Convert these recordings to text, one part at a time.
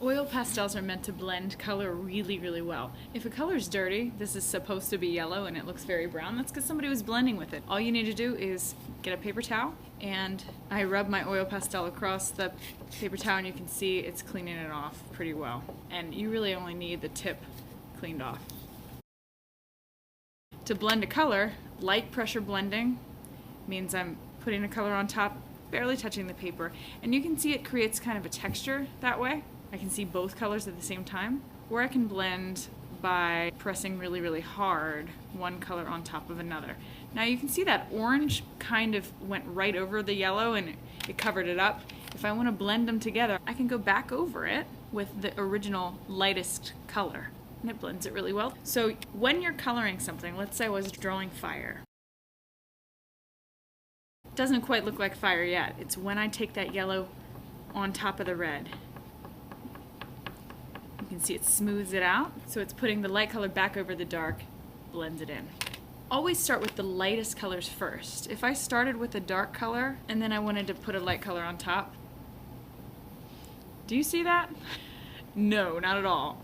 Oil pastels are meant to blend color really, really well. If a color is dirty, this is supposed to be yellow and it looks very brown, that's because somebody was blending with it. All you need to do is get a paper towel, and I rub my oil pastel across the paper towel and you can see it's cleaning it off pretty well. And you really only need the tip cleaned off. To blend a color, light pressure blending means I'm putting a color on top, barely touching the paper, and you can see it creates kind of a texture that way. I can see both colors at the same time. Or I can blend by pressing really, really hard one color on top of another. Now you can see that orange kind of went right over the yellow and it covered it up. If I want to blend them together, I can go back over it with the original lightest color, and it blends it really well. So when you're coloring something, let's say I was drawing fire. It doesn't quite look like fire yet. It's when I take that yellow on top of the red. You can see it smooths it out, so it's putting the light color back over the dark, blends it in. Always start with the lightest colors first. If I started with a dark color and then I wanted to put a light color on top, do you see that? No, not at all.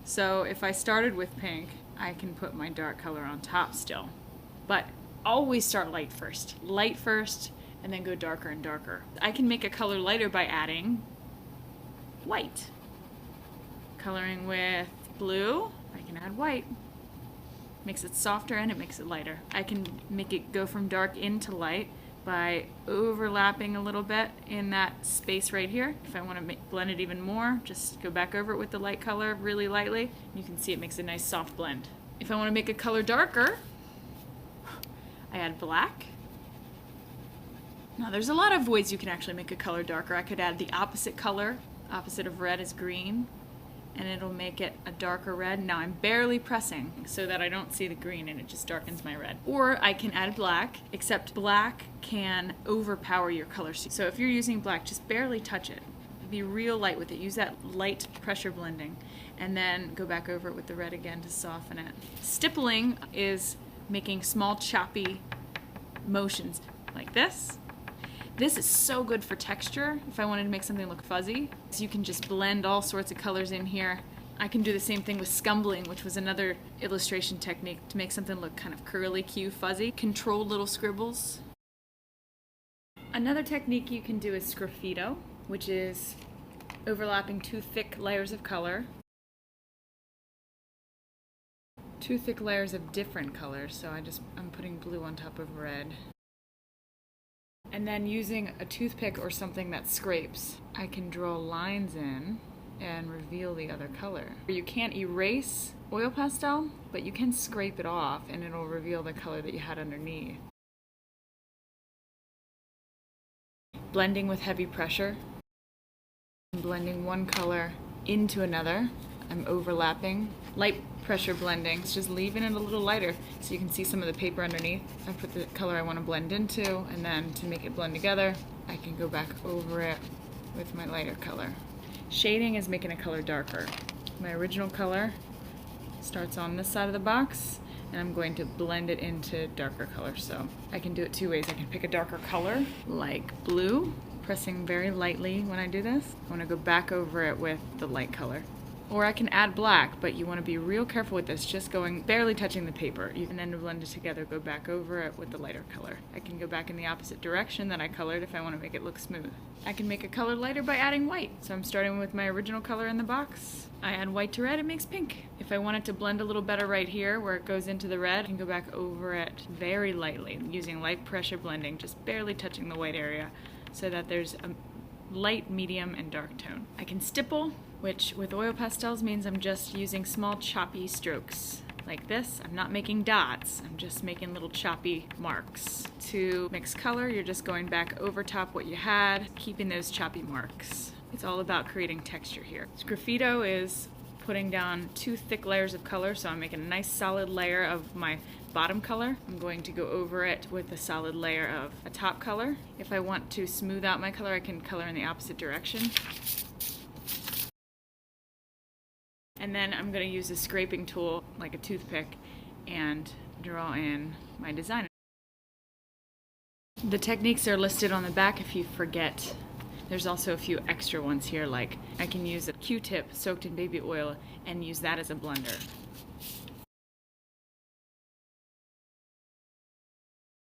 So if I started with pink, I can put my dark color on top still. But always start light first, and then go darker and darker. I can make a color lighter by adding white. Coloring with blue, I can add white. Makes it softer and it makes it lighter. I can make it go from dark into light by overlapping a little bit in that space right here. If I want to blend it even more, just go back over it with the light color really lightly. You can see it makes a nice soft blend. If I want to make a color darker, I add black. Now there's a lot of ways you can actually make a color darker. I could add the opposite color. Opposite of red is green, and it'll make it a darker red. Now I'm barely pressing so that I don't see the green and it just darkens my red. Or I can add black, except black can overpower your color. So if you're using black, just barely touch it. Be real light with it. Use that light pressure blending, and then go back over it with the red again to soften it. Stippling is making small choppy motions like this. This is so good for texture if I wanted to make something look fuzzy. So you can just blend all sorts of colors in here. I can do the same thing with scumbling, which was another illustration technique to make something look kind of curly, cute, fuzzy. Controlled little scribbles. Another technique you can do is sgraffito, which is overlapping two thick layers of color. Two thick layers of different colors, so I'm putting blue on top of red. And then using a toothpick or something that scrapes, I can draw lines in and reveal the other color. You can't erase oil pastel, but you can scrape it off and it'll reveal the color that you had underneath. Blending with heavy pressure. I'm blending one color into another. I'm overlapping. Light pressure blending, it's just leaving it a little lighter so you can see some of the paper underneath. I put the color I want to blend into, and then to make it blend together, I can go back over it with my lighter color. Shading is making a color darker. My original color starts on this side of the box, and I'm going to blend it into darker color. So I can do it two ways. I can pick a darker color, like blue, pressing very lightly when I do this. I want to go back over it with the light color. Or I can add black, but you want to be real careful with this, just barely touching the paper. You can then blend it together, go back over it with the lighter color. I can go back in the opposite direction that I colored if I want to make it look smooth. I can make a color lighter by adding white. So I'm starting with my original color in the box. I add white to red, it makes pink. If I want it to blend a little better right here where it goes into the red, I can go back over it very lightly using light pressure blending, just barely touching the white area so that there's a light, medium, and dark tone. I can stipple, which with oil pastels means I'm just using small choppy strokes like this. I'm not making dots, I'm just making little choppy marks. To mix color, you're just going back over top what you had, keeping those choppy marks. It's all about creating texture here. Sgraffito is putting down two thick layers of color, so I'm making a nice solid layer of my bottom color. I'm going to go over it with a solid layer of a top color. If I want to smooth out my color, I can color in the opposite direction. And then I'm going to use a scraping tool, like a toothpick, and draw in my design. The techniques are listed on the back if you forget There's also a few extra ones here, like I can use a Q-tip soaked in baby oil and use that as a blender.